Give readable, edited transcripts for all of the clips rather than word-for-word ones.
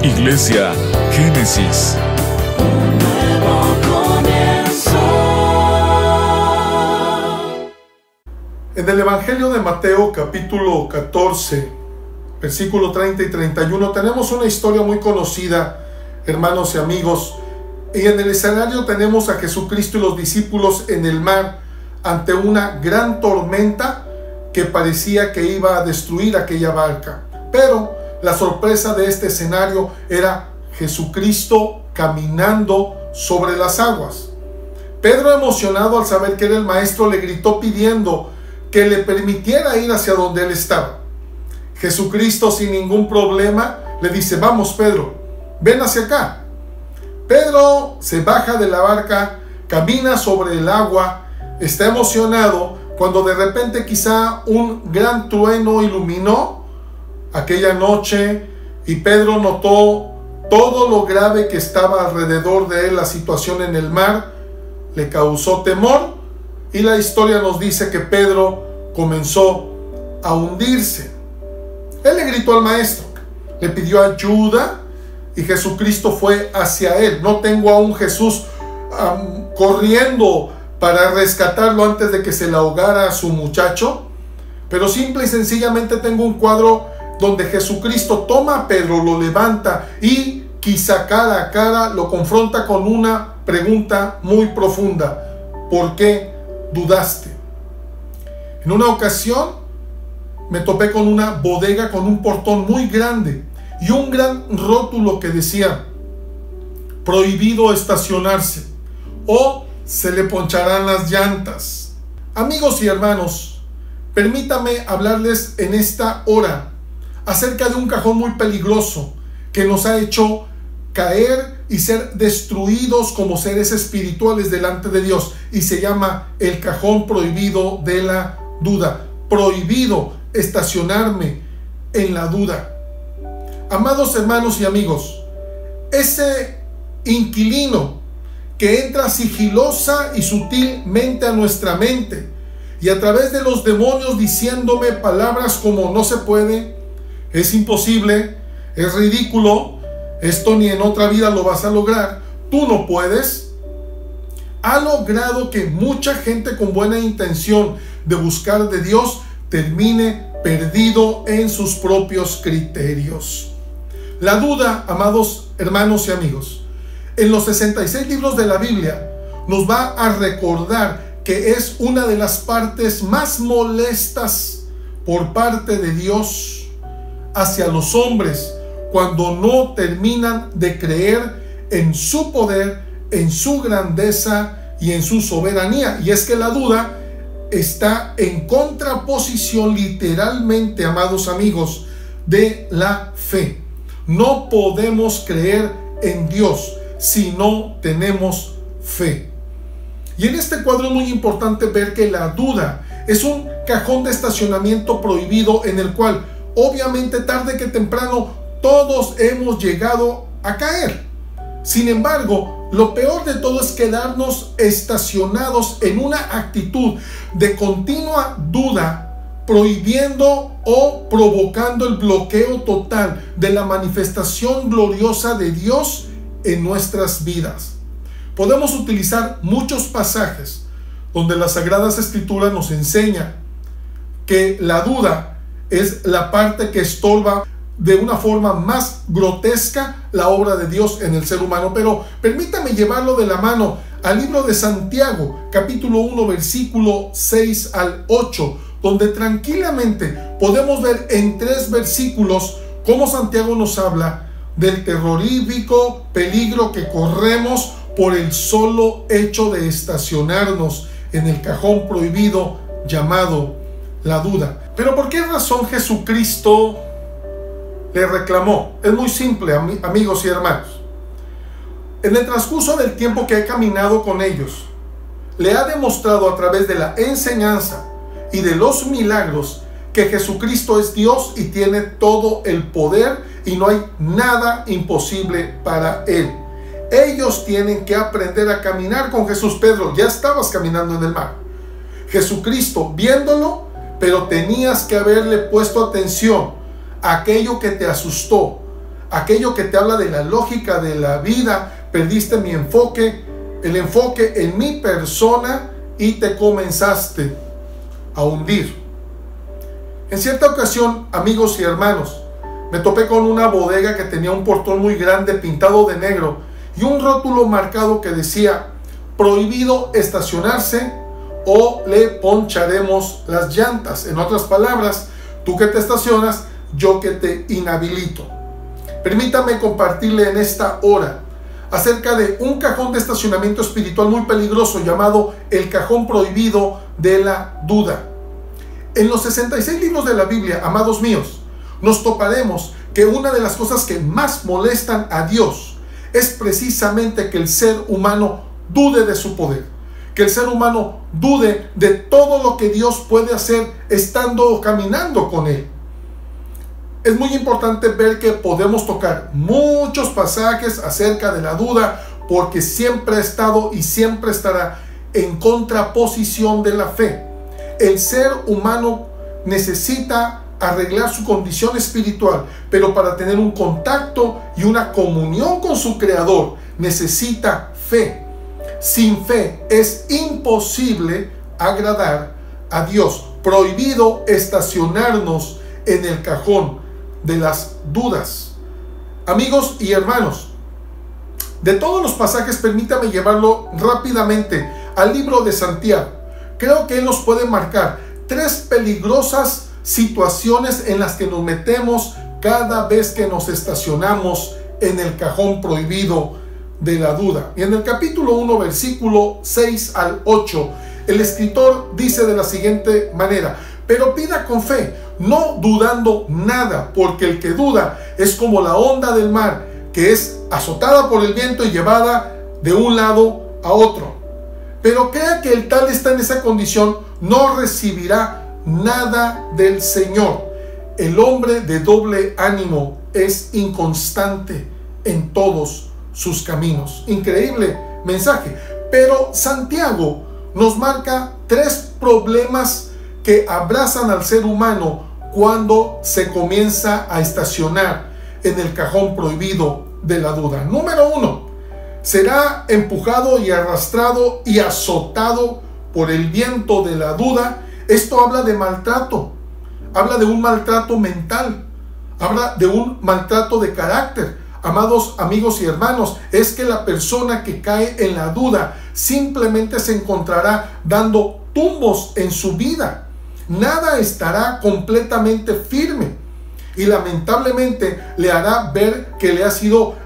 Iglesia Génesis. Un nuevo comienzo. En el Evangelio de Mateo, capítulo 14, versículo 30 y 31, tenemos una historia muy conocida, hermanos y amigos. Y en el escenario tenemos a Jesucristo y los discípulos en el mar ante una gran tormenta que parecía que iba a destruir aquella barca. Pero la sorpresa de este escenario era Jesucristo caminando sobre las aguas. Pedro, emocionado al saber que era el maestro, le gritó pidiendo que le permitiera ir hacia donde él estaba. Jesucristo, sin ningún problema, le dice: vamos, Pedro, ven hacia acá. Pedro se baja de la barca, camina sobre el agua, está emocionado cuando de repente quizá un gran trueno iluminó aquella noche y Pedro notó todo lo grave que estaba alrededor de él. La situación en el mar le causó temor y la historia nos dice que Pedro comenzó a hundirse. Él le gritó al maestro, le pidió ayuda y Jesucristo fue hacia él. No tengo a un Jesús corriendo para rescatarlo antes de que se le ahogara a su muchacho, pero simple y sencillamente tengo un cuadro donde Jesucristo toma a Pedro, lo levanta y quizá cara a cara lo confronta con una pregunta muy profunda: ¿por qué dudaste? En una ocasión me topé con una bodega con un portón muy grande y un gran rótulo que decía: prohibido estacionarse o se le poncharán las llantas. Amigos y hermanos, permítame hablarles en esta hora acerca de un cajón muy peligroso que nos ha hecho caer y ser destruidos como seres espirituales delante de Dios, y se llama el cajón prohibido de la duda. Prohibido estacionarme en la duda. Amados hermanos y amigos, ese inquilino que entra sigilosa y sutilmente a nuestra mente y a través de los demonios diciéndome palabras como no se puede, es imposible, es ridículo, esto ni en otra vida lo vas a lograr, tú no puedes, ha logrado que mucha gente con buena intención de buscar de Dios termine perdido en sus propios criterios. La duda, amados hermanos y amigos, en los 66 libros de la Biblia nos va a recordar que es una de las partes más molestas por parte de Dios hacia los hombres cuando no terminan de creer en su poder, en su grandeza y en su soberanía. Y es que la duda está en contraposición literalmente, amados amigos, de la fe. No podemos creer en Dios si no tenemos fe. Y en este cuadro es muy importante ver que la duda es un cajón de estacionamiento prohibido en el cual obviamente tarde que temprano todos hemos llegado a caer. Sin embargo, lo peor de todo es quedarnos estacionados en una actitud de continua duda, prohibiendo o provocando el bloqueo total de la manifestación gloriosa de Dios en nuestras vidas. Podemos utilizar muchos pasajes donde las Sagradas Escrituras nos enseña que la duda es la parte que estorba de una forma más grotesca la obra de Dios en el ser humano. Pero permítame llevarlo de la mano al libro de Santiago, capítulo 1, versículo 6 al 8, donde tranquilamente podemos ver en 3 versículos cómo Santiago nos habla del terrorífico peligro que corremos por el solo hecho de estacionarnos en el cajón prohibido llamado la duda. Pero ¿por qué razón Jesucristo le reclamó? Es muy simple, amigos y hermanos. En el transcurso del tiempo que he caminado con ellos, le ha demostrado a través de la enseñanza y de los milagros que Jesucristo es Dios y tiene todo el poder y no hay nada imposible para Él. Ellos tienen que aprender a caminar con Jesús. Pedro, ya estabas caminando en el mar. Jesucristo, viéndolo, pero tenías que haberle puesto atención a aquello que te asustó, aquello que te habla de la lógica de la vida, perdiste el enfoque en mi persona y te comenzaste a hundir. En cierta ocasión, amigos y hermanos, me topé con una bodega que tenía un portón muy grande pintado de negro y un rótulo marcado que decía: prohibido estacionarse o le poncharemos las llantas. En otras palabras, tú que te estacionas, yo que te inhabilito. Permítame compartirle en esta hora acerca de un cajón de estacionamiento espiritual muy peligroso llamado el cajón prohibido de la duda. En los 66 libros de la Biblia, amados míos, nos toparemos que una de las cosas que más molestan a Dios es precisamente que el ser humano dude de su poder, que el ser humano dude de todo lo que Dios puede hacer estando o caminando con Él. Es muy importante ver que podemos tocar muchos pasajes acerca de la duda, porque siempre ha estado y siempre estará en contraposición de la fe. El ser humano necesita arreglar su condición espiritual, pero para tener un contacto y una comunión con su Creador necesita fe. Sin fe es imposible agradar a Dios. Prohibido estacionarnos en el cajón de las dudas. Amigos y hermanos, de todos los pasajes, permítame llevarlo rápidamente al libro de Santiago. Creo que él nos puede marcar 3 peligrosas situaciones en las que nos metemos cada vez que nos estacionamos en el cajón prohibido de la duda. Y en el capítulo 1, versículo 6 al 8, el escritor dice de la siguiente manera: pero pida con fe, no dudando nada, porque el que duda es como la onda del mar, que es azotada por el viento y llevada de un lado a otro. Pero crea que el tal está en esa condición, no recibirá nada del Señor. El hombre de doble ánimo es inconstante en todos sus caminos. Increíble mensaje. Pero Santiago nos marca 3 problemas que abrazan al ser humano cuando se comienza a estacionar en el cajón prohibido de la duda. Número 1, será empujado y arrastrado y azotado por el viento de la duda. Esto habla de maltrato, habla de un maltrato mental, habla de un maltrato de carácter. Amados amigos y hermanos, es que la persona que cae en la duda simplemente se encontrará dando tumbos en su vida. Nada estará completamente firme y lamentablemente le hará ver que le ha sido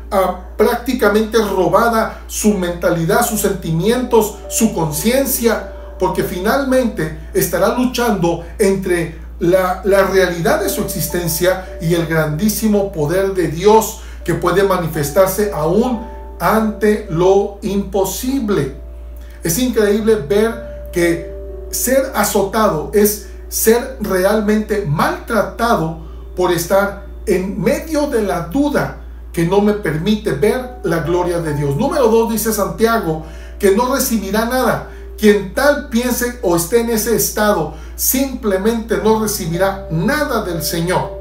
prácticamente robada su mentalidad, sus sentimientos, su conciencia, porque finalmente estará luchando entre la realidad de su existencia y el grandísimo poder de Dios que puede manifestarse aún ante lo imposible. Es increíble ver que ser azotado es ser realmente maltratado por estar en medio de la duda que no me permite ver la gloria de Dios. Número 2, dice Santiago, que no recibirá nada. Quien tal piense o esté en ese estado, simplemente no recibirá nada del Señor.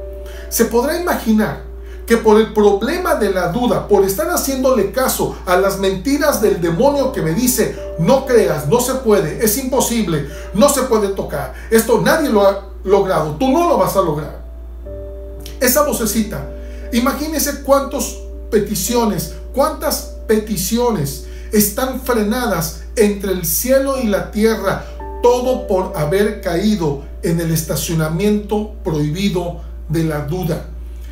Se podrá imaginar que por el problema de la duda, por estar haciéndole caso a las mentiras del demonio que me dice: no creas, no se puede, es imposible, no se puede tocar, esto nadie lo ha logrado, tú no lo vas a lograr. Esa vocecita, imagínese cuántas peticiones están frenadas entre el cielo y la tierra, todo por haber caído en el estacionamiento prohibido de la duda.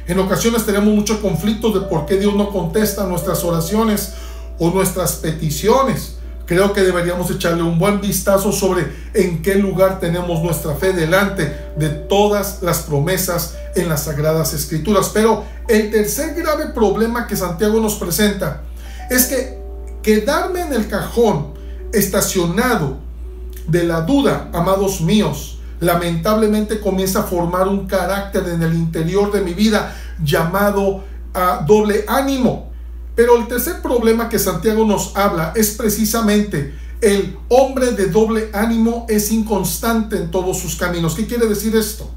En ocasiones tenemos muchos conflictos de por qué Dios no contesta nuestras oraciones o nuestras peticiones. Creo que deberíamos echarle un buen vistazo sobre en qué lugar tenemos nuestra fe delante de todas las promesas en las Sagradas Escrituras. Pero el tercer grave problema que Santiago nos presenta es que quedarme en el cajón estacionado de la duda, amados míos, lamentablemente comienza a formar un carácter en el interior de mi vida llamado doble ánimo. Pero el tercer problema que Santiago nos habla es precisamente el hombre de doble ánimo es inconstante en todos sus caminos. ¿Qué quiere decir esto?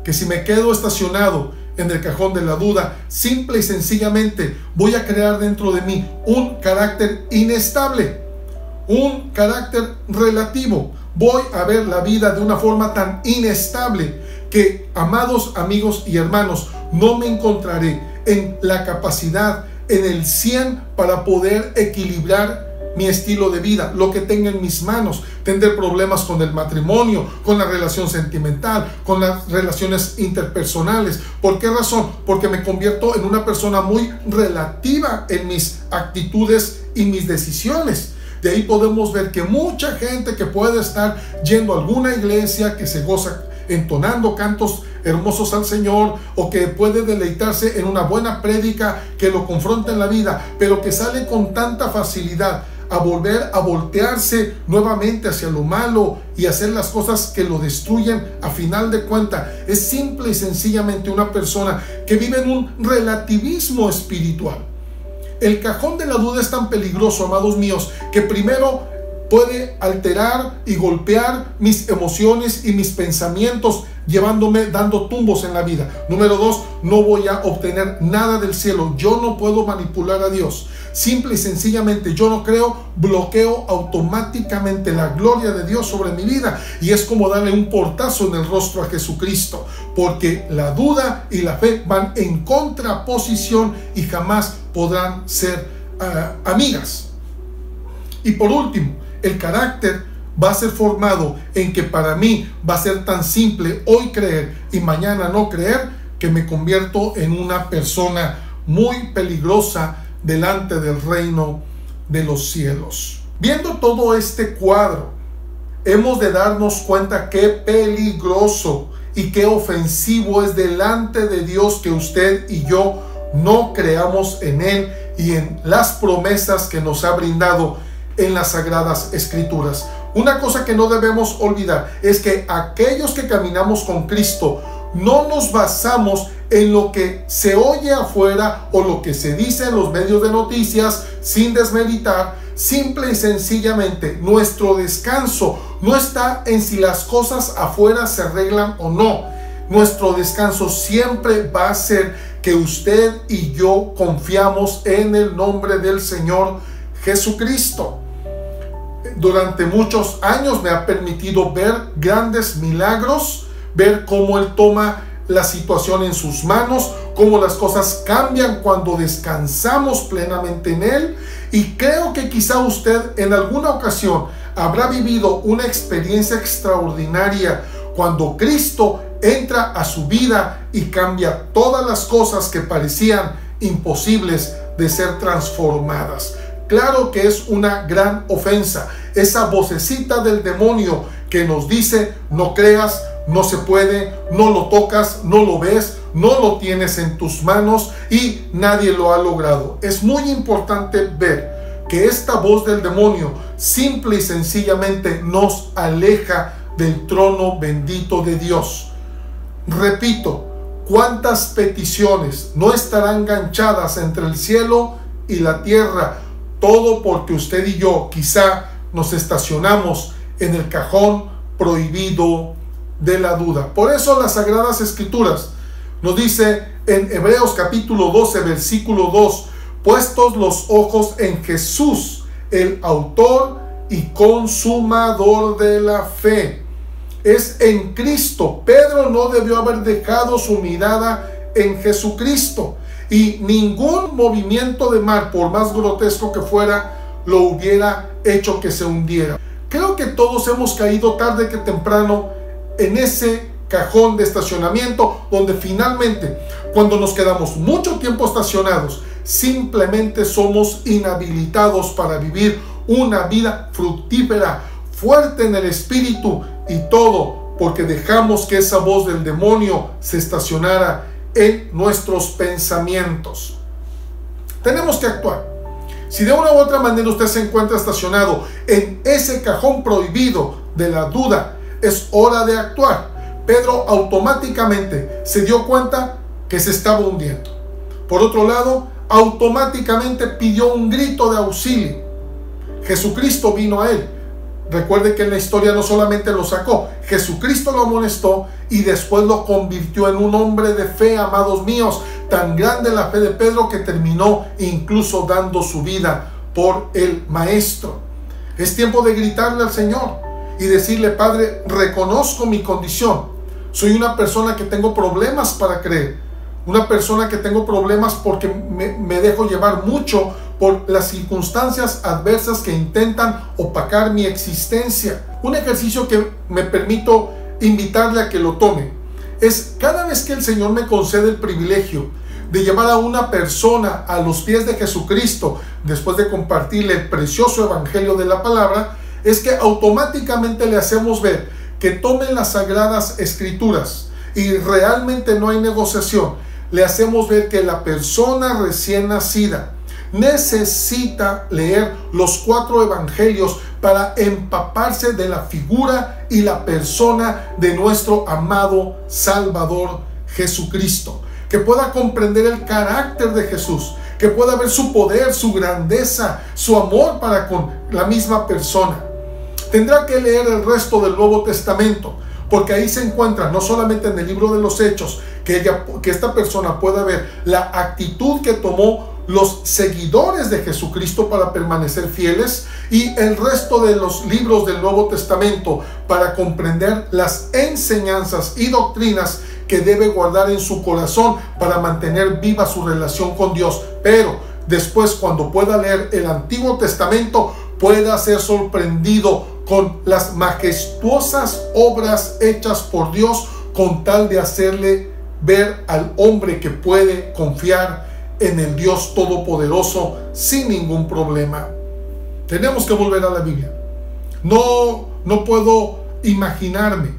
Que si me quedo estacionado en el cajón de la duda, simple y sencillamente voy a crear dentro de mí un carácter inestable, un carácter relativo. Voy a ver la vida de una forma tan inestable que, amados amigos y hermanos, no me encontraré en la capacidad, en el 100 para poder equilibrar mi estilo de vida, lo que tenga en mis manos. Tendré problemas con el matrimonio, con la relación sentimental, con las relaciones interpersonales. ¿Por qué razón? Porque me convierto en una persona muy relativa en mis actitudes y mis decisiones. De ahí podemos ver que mucha gente que puede estar yendo a alguna iglesia, que se goza entonando cantos hermosos al Señor, o que puede deleitarse en una buena prédica que lo confronta en la vida, pero que sale con tanta facilidad a voltearse nuevamente hacia lo malo y hacer las cosas que lo destruyen. A final de cuentas, es simple y sencillamente una persona que vive en un relativismo espiritual. El cajón de la duda es tan peligroso, amados míos, que primero puede alterar y golpear mis emociones y mis pensamientos, llevándome, dando tumbos en la vida. Número 2, no voy a obtener nada del cielo. Yo no puedo manipular a Dios. Simple y sencillamente, yo no creo, bloqueo automáticamente la gloria de Dios sobre mi vida. Y es como darle un portazo en el rostro a Jesucristo, porque la duda y la fe van en contraposición y jamás podrán ser amigas. Y por último, el carácter va a ser formado en que para mí va a ser tan simple hoy creer y mañana no creer, que me convierto en una persona muy peligrosa delante del reino de los cielos. Viendo todo este cuadro, hemos de darnos cuenta qué peligroso y qué ofensivo es delante de Dios que usted y yo no creamos en Él y en las promesas que nos ha brindado en las Sagradas Escrituras. Una cosa que no debemos olvidar es que aquellos que caminamos con Cristo no nos basamos en lo que se oye afuera o lo que se dice en los medios de noticias, sin desmeritar. Simple y sencillamente, nuestro descanso no está en si las cosas afuera se arreglan o no. Nuestro descanso siempre va a ser que usted y yo confiamos en el nombre del Señor Jesucristo. Durante muchos años me ha permitido ver grandes milagros, ver cómo Él toma la situación en sus manos, cómo las cosas cambian cuando descansamos plenamente en Él. Y creo que quizá usted en alguna ocasión habrá vivido una experiencia extraordinaria cuando Cristo entra a su vida y cambia todas las cosas que parecían imposibles de ser transformadas. Claro que es una gran ofensa esa vocecita del demonio que nos dice: no creas, no se puede, no lo tocas, no lo ves, no lo tienes en tus manos y nadie lo ha logrado. Es muy importante ver que esta voz del demonio simple y sencillamente nos aleja del trono bendito de Dios. Repito, ¿cuántas peticiones no estarán enganchadas entre el cielo y la tierra? Todo porque usted y yo quizá nos estacionamos en el cajón prohibido de la duda. Por eso las Sagradas Escrituras nos dice en Hebreos capítulo 12, versículo 2: puestos los ojos en Jesús, el autor y consumador de la fe. Es en Cristo. Pedro no debió haber dejado su mirada en Jesucristo, y ningún movimiento de mar, por más grotesco que fuera, lo hubiera hecho que se hundiera. Creo que todos hemos caído tarde que temprano en ese cajón de estacionamiento, donde finalmente, cuando nos quedamos mucho tiempo estacionados, simplemente somos inhabilitados para vivir una vida fructífera, fuerte en el espíritu, y todo porque dejamos que esa voz del demonio se estacionara en nuestros pensamientos. Tenemos que actuar. Si de una u otra manera usted se encuentra estacionado en ese cajón prohibido de la duda, es hora de actuar. Pedro automáticamente se dio cuenta que se estaba hundiendo. Por otro lado, automáticamente pidió un grito de auxilio. Jesucristo vino a él. Recuerde que en la historia no solamente lo sacó, Jesucristo lo amonestó y después lo convirtió en un hombre de fe, amados míos. Tan grande la fe de Pedro que terminó incluso dando su vida por el Maestro. Es tiempo de gritarle al Señor y decirle: Padre, reconozco mi condición. Soy una persona que tengo problemas para creer. Una persona que tengo problemas porque me dejo llevar mucho por las circunstancias adversas que intentan opacar mi existencia. Un ejercicio que me permito invitarle a que lo tome es: cada vez que el Señor me concede el privilegio de llevar a una persona a los pies de Jesucristo, después de compartirle el precioso evangelio de la palabra, es que automáticamente le hacemos ver que tome las sagradas escrituras y realmente no hay negociación. Le hacemos ver que la persona recién nacida necesita leer los 4 evangelios para empaparse de la figura y la persona de nuestro amado Salvador Jesucristo, que pueda comprender el carácter de Jesús, que pueda ver su poder, su grandeza, su amor para con la misma persona. Tendrá que leer el resto del Nuevo Testamento, porque ahí se encuentra, no solamente en el libro de los Hechos, que esta persona pueda ver la actitud que tomó los seguidores de Jesucristo para permanecer fieles, y el resto de los libros del Nuevo Testamento para comprender las enseñanzas y doctrinas que debe guardar en su corazón para mantener viva su relación con Dios. Pero después, cuando pueda leer el Antiguo Testamento, pueda ser sorprendido con las majestuosas obras hechas por Dios, con tal de hacerle ver al hombre que puede confiar en el Dios Todopoderoso sin ningún problema. Tenemos que volver a la Biblia. No puedo imaginarme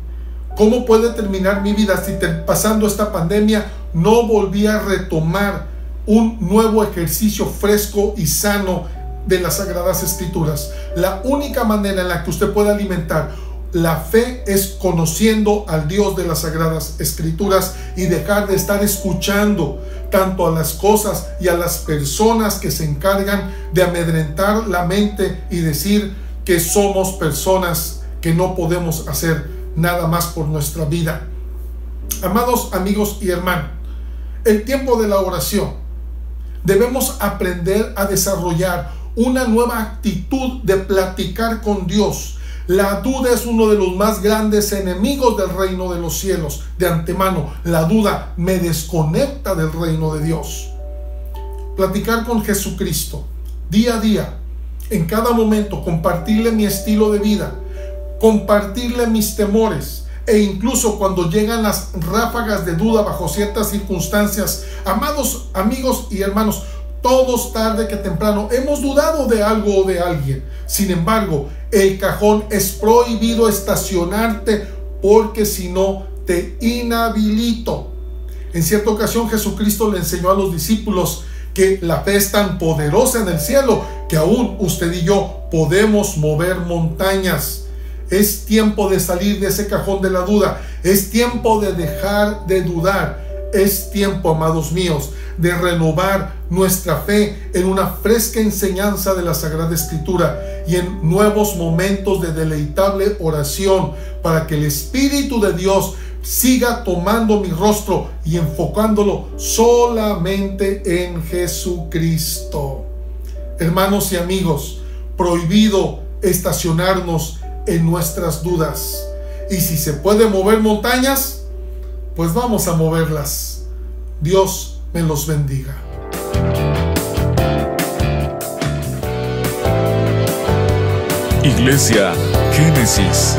cómo puede terminar mi vida si pasando esta pandemia no volví a retomar un nuevo ejercicio fresco y sano de las Sagradas Escrituras. La única manera en la que usted puede alimentar la fe es conociendo al Dios de las Sagradas Escrituras y dejar de estar escuchando tanto a las cosas y a las personas que se encargan de amedrentar la mente y decir que somos personas que no podemos hacer nada más por nuestra vida. Amados amigos y hermanos, el tiempo de la oración, debemos aprender a desarrollar una nueva actitud de platicar con Dios. La duda es uno de los más grandes enemigos del reino de los cielos. De antemano, la duda me desconecta del reino de Dios. Platicar con Jesucristo día a día, en cada momento, compartirle mi estilo de vida, compartirle mis temores, e incluso cuando llegan las ráfagas de duda bajo ciertas circunstancias. Amados amigos y hermanos, todos tarde que temprano hemos dudado de algo o de alguien. Sin embargo, el cajón es prohibido estacionarte, porque si no te inhabilito. En cierta ocasión Jesucristo le enseñó a los discípulos que la fe es tan poderosa en el cielo que aún usted y yo podemos mover montañas. Es tiempo de salir de ese cajón de la duda. Es tiempo de dejar de dudar. Es tiempo, amados míos, de renovar nuestra fe en una fresca enseñanza de la Sagrada Escritura y en nuevos momentos de deleitable oración, para que el Espíritu de Dios siga tomando mi rostro y enfocándolo solamente en Jesucristo. Hermanos y amigos, prohibido estacionarnos en nuestras dudas. Y si se puede mover montañas, pues vamos a moverlas. Dios me los bendiga. Iglesia Génesis.